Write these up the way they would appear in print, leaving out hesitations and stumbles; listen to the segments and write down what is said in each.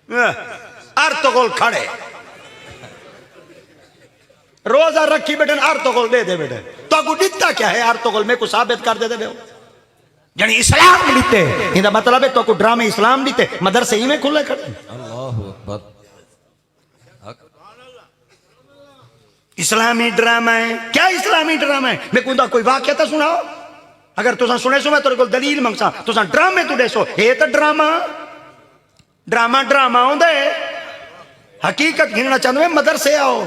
अर्तगोल खड़े रोजा रखी बेटे अर्तगोल दे दे बेटे तो को दिता क्या है अर्तगोल में को साबित कर दे दे यानी इस्लाम लीते इनका मतलब है तो को ड्रामे इस्लाम लीते मदरसे ही में खुले खड़े। अल्लाहु अकबर। इस्लामी ड्रामा है क्या? इस्लामी ड्रामा है मैं कुंदा कोई वाक्य तो सुनाओ अगर तुसा सुने सो मैं तेरे को दलील मंगसा तुसा ड्रामे तू देसो ये तो ड्रामा ड्रामा ड्रामा आंदे हकीकत घिनना चाहते मदरसे आओ।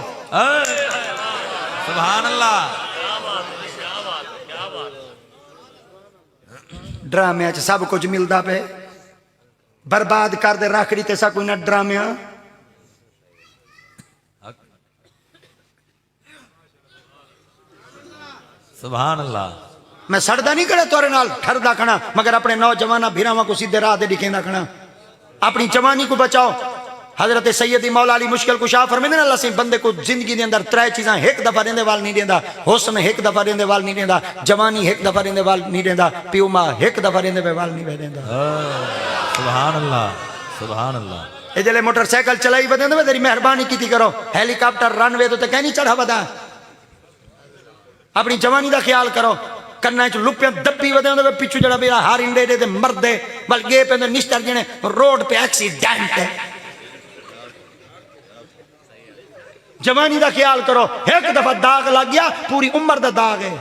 सुभान अल्लाह। ड्रामे च सब कुछ मिलता पे बर्बाद कर दे रख दी सा कोई ना ड्रामे सुभान अल्लाह। मैं सड़दा नहीं करे तोरे नाल ठरदा खड़ा मगर अपने नौजवाना भीरावां को सीधे राह दे दिखेंदा खड़ा अपनी जवानी को बचाओ। हजरत सैयदी मौला अली मुश्किल कुशा फरमांदे ने अल्लाह से बंदे को जिंदगी के अंदर त्रै चीज़ां एक दफा देंदे वाल नहीं देंदा हुस्न एक दफा देंदे वाल नहीं देंदा जवानी एक दफा देंदे वाल नहीं देंदा प्यो मां एक दफा देंदे वाल नहीं देंदा। सुभान अल्लाह सुभान अल्लाह। ए जले मोटरसाइकिल चलाई बदे तेरी मेहरबानी की करो हेलीकॉप्टर रनवे तो कहीं नहीं चढ़ा बदा अपनी जवानी का ख्याल करो कन्ना च लुपिया दब्बी बदे पिछू जड़ा मेरा हार इंडे दे मरदे बल गे पे निस्तर जने रोड पे एक्सीडेंट है। जवानी का ख्याल करो एक दफा दाग लग गया पूरी उम्र का दाग है।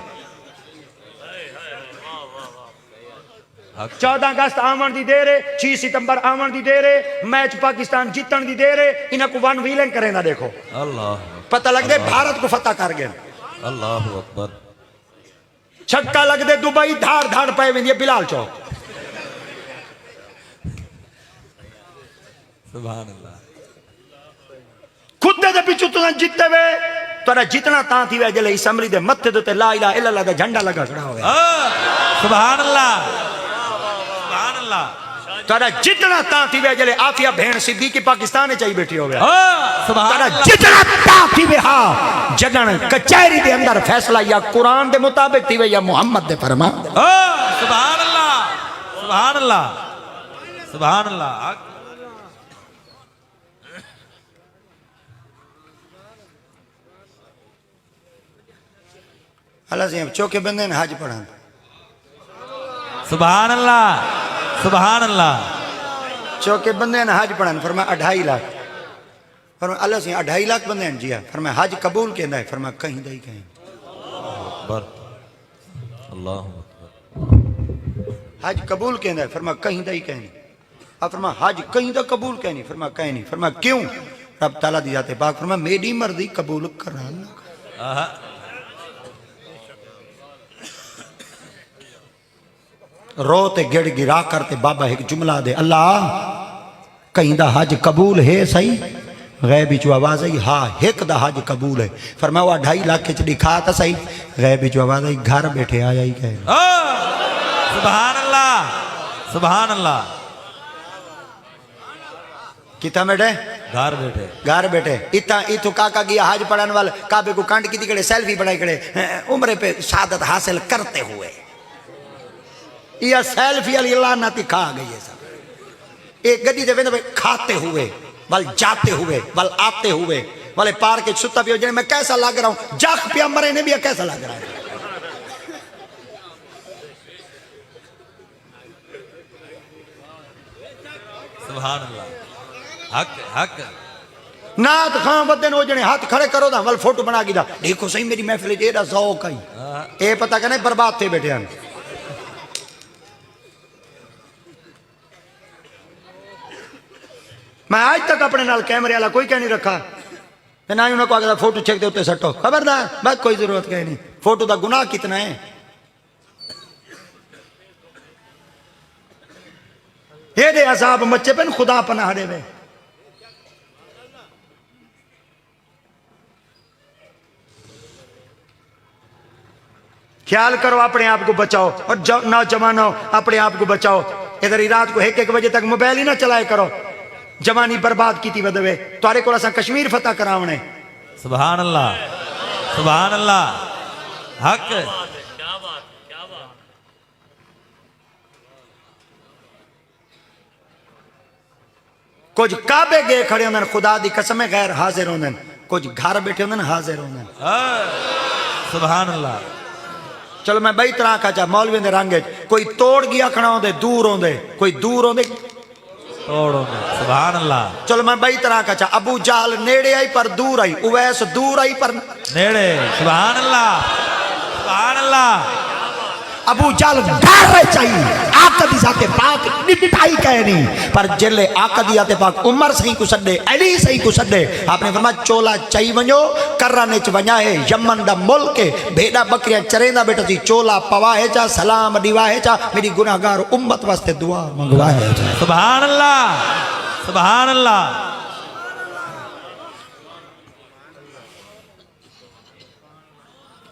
14 अगस्त आवन की देर है 6 सितंबर आवन की देर है मैच पाकिस्तान जीतन की देर है इन्हें को वन व्हीलिंग करें देखो अल्लाह पता लग गए भारत को फतह कर गए। अल्लाह अकबर। छक्का लग दे दुबई धाड़ धाड़ पे वेंदी बिलाल चौक। सुभान अल्लाह। खुद दे पिछू तुम जीते वे तोरा जितना ता थी वे जले असम्बली दे मथे ते ला इलाहा इल्लल्लाह दा झंडा लगा खड़ा होवे। सुभान अल्लाह सुभान अल्लाह। तोरा जितना ता थी वे जले आफिया भेण सिद्दीकी पाकिस्तान में चाहिए बैठी होवे। सुभान तोरा अल्लाह। जितना ता थी वे हां जगन कचहरी दे अंदर फैसला या कुरान दे मुताबिक थी वे या मोहम्मद दे फरमान। सुभान अल्लाह सुभान अल्लाह सुभान अल्लाह। अल्लाह से चौके बंदे ने हज पढ़ा। सुभान अल्लाह सुभान अल्लाह। चौके बंदे ने हज पढ़ा फरमाया 2.5 लाख फरमाया अल्लाह से 2.5 लाख बंदे ने जिया फरमाया हज कबूल कहंदा है फरमाया कहीं दई कहीं अकबर अल्लाह हज कबूल कहंदा है फरमाया कहीं दई कहीं अब फरमाया हज कहीं दा कबूल कहीं नहीं फरमाया कहीं नहीं फरमाया क्यों रब ताला दी जाते पाक फरमाया मेरी मर्जी कबूल कराना। रोते गिड़ गिरा करते बाबा एक जुमला दे अल्लाह कहीं दा हज कबूल है सही गैब बिचू आवाज आई हाँ एक दा हज कबूल है फरमाया 2.5 लाख च दिखा तो सही गैब बिचू आवाज आई घर बैठे आया ही कह। सुभान अल्लाह सुभान अल्लाह। कितना बेटे घर बैठे इतना इथु काका गया हज पढ़ाने वाले काबे को कांड की कड़े सेल्फी बनाई कड़े उम्र पे शहादत हासिल करते हुए यह सेल्फी वाली लानत खा गई है सब। एक गड्डी दे खाते हुए बल जाते हुए बल आते हुए वाले पार के सुता पियो जने मैं कैसा लग रहा हूं जाख पिया मरे ने भी कैसा लग रहा है। सुभान अल्लाह। हक हक नात खां बदन हो जने हाथ खड़े करो दा वल फोटो बना गिदा देखो सही मेरी महफिल जेड़ा ज़ौक आई ए पता कने बर्बाद थे बैठे हैं। मैं आज तक अपने नाल कैमरे वाला कोई कह नहीं रखा ना ही उन्हें को फोटो चेक दे उत्ते सटो खबरदार बस कोई जरूरत कहीं नहीं फोटो का गुनाह कितना है। ये दे अजाब मच्चे पे खुदा पनाह दे वे ख्याल करो अपने आप को बचाओ और नौजवानों अपने आप को बचाओ। इधर ही रात को 1-1 बजे तक मोबाइल ही ना चलाए करो जवानी बर्बाद की बदवे तारे को कश्मीर फतह करावने। सुभान अल्लाह हक। कुछ काबे गए खड़े होंगे खुदा दी कसम गैर हाजिर होंगे कुछ घर बैठे होंगे हाजिर होंगे सुभान अल्लाह चलो मैं बई तरह का चा मौलवी दे रंग कोई तोड़ गया खड़ा होंगे दूर होंगे कोई दूर होंगे तोड़ो सुभान अल्लाह चलो मैं बई तरह का चा अबू जाल नेड़े आई पर दूर आई उवैस दूर आई पर नेड़े सुभान अल्लाह सुभान अल्लाह अबू जाल घर चाहिए आकदी जाते पाक निटाई कहनी पर जिले आकदी आते पाक उमर सही को सदे अली सही को सदे आपने फरमाया चोला चई वणो करने च वणा है यमन दा मुल्क भेड़ा बकरियां चरेंदा बेटा सी चोला पवाए चा सलाम दिवाए चा मेरी गुनाहगार उम्मत वास्ते दुआ मंगवाए चा सुभान अल्लाह सुभान अल्लाह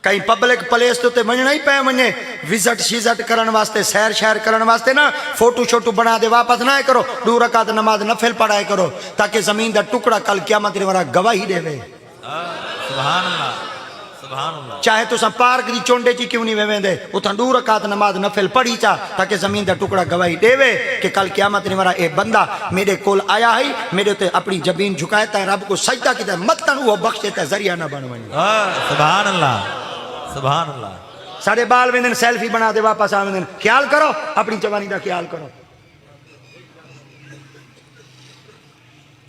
कहीं पब्लिक प्लेस तो वजना ही पे वने विजिट शिजट करने वास्ते सैर शैर करने वास्ते ना फोटो शोटो बना दे वापस ना करो 2 रकात नमाज नफिल पढ़ाए करो ताकि जमीन का टुकड़ा कल क़यामत वाला गवाही देवे सुभान अल्लाह सुभान अल्लाह चाहे तुसा पार्क दी चोंडे ची क्यों नहीं वेवेंदे उथा 2 रकात नमाज नफिल पढ़ी चा ताकि जमीन का टुकड़ा गवाही देवे कि कल क़यामत वाला ए बंदा मेरे कोल आया है मेरे ते अपनी जमीन झुकाए ता रब को सजदा किया मतन वो बख्शे ता जरिया ना बन वने सुभान अल्लाह सुभान अल्लाह सारे बाल वेंदन सेल्फी बना दे वापस आवेंदन ख्याल करो अपनी जवानी का ख्याल करो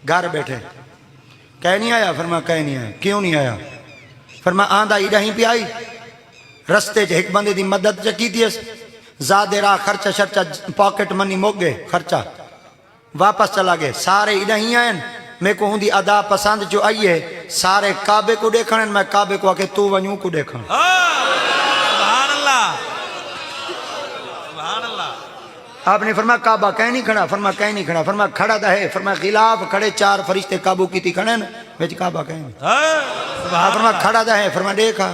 घर बैठे कह नहीं आया फरमा कह नहीं आया क्यों नहीं आया फरमा आंदा इडा ही पे आई रस्ते च एक बंदे दी मदद च की थी ज्यादा राह खर्चा शर्चा पॉकेट मनी मुक गए खर्चा वापस चला गए सारे इडा ही आए मेरे को हुंदी अदा पसंद जो आई है सारे काबे को देखण मैं काबे को आके तू वणू को देखण सुभान अल्लाह सुभान अल्लाह आपने फरमाया काबा कहीं नहीं खड़ा फरमा कहीं नहीं खड़ा फरमा खड़ा था है फरमा खिलाफ खड़े 4 फरिश्ते काबू की थी खड़े न विच काबा कहीं नहीं फरमा खड़ा था है फरमा देखा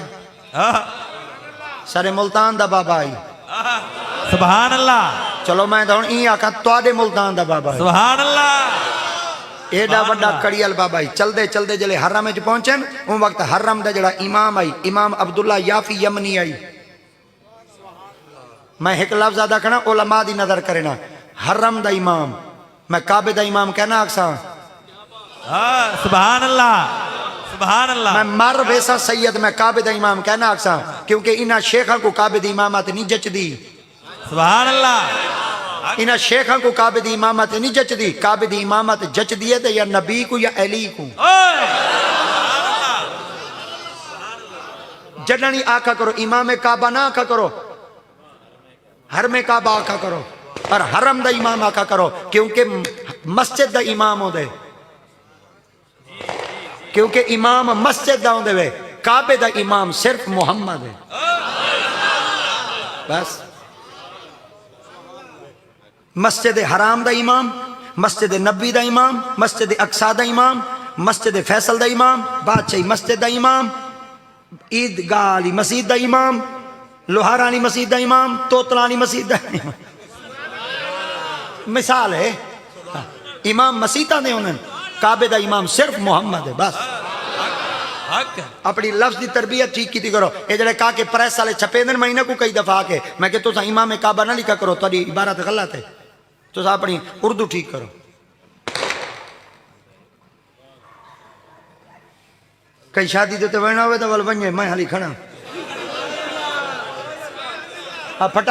सारे मुल्तान दा बाबा आई सुभान अल्लाह चलो मैं तो ई आखा तुहाडे मुल्तान दा बाबा सुभान अल्लाह एडा वड्डा कड़ियल बाबा ही चलते चलते जले हरम में पहुंचे उन वक्त हरम दा जड़ा इमाम आई इमाम अब्दुल्ला याफी यमनी आई मैं एक लफ्ज अदा करना उलमा दी नजर करे ना हरम दा इमाम मैं काबे दा इमाम कहना अक्सा सुभान अल्लाह सुभान अल्लाह मैं मर वैसा सैयद मैं काबे दा इमाम कहना अक्सा क्योंकि इन्हां शेखा को काबे दी इमामत नहीं जचदी सुभान अल्लाह इन्हां शेखा को काबे दी इमामत नहीं जचदी काबे दी इमामत जचदी है तो या नबी को या अली को जडनी आखा करो इमाम काबा ना आखा करो हर में काबा आखा करो और हरम दा इमाम आखा करो क्योंकि मस्जिद दा इमाम होंदे क्योंकि इमाम मस्जिद दा होंदे वे काबे दा इमाम सिर्फ मुहम्मद है बस मस्जिद हराम दा इमाम मस्जिद नबी दा इमाम मस्जिद अक्सा दा इमाम मस्जिद फैसल दा इमाम बादशाही मस्जिद दा इमाम ईदगाह वाली मस्जिद दा इमाम लोहारा वाली मस्जिद दा इमाम तोतला वाली मस्जिद दा इमाम मिसाल है इमाम मसीता ने उन्हें काबे दा इमाम सिर्फ मुहम्मद है बस अपनी लफ्ज की तरबियत ठीक की करो ये जड़े कहा के प्रेस वाले छपेंदन महीने को कई दफा के मैं कि तुसा इमाम काबा ना लिखा करो तुहाडी इबारत गलत है तुसा अपनी उर्दू ठीक करो कई शादी तो वणा हो तो वल वने मैं हाली खड़ा फटा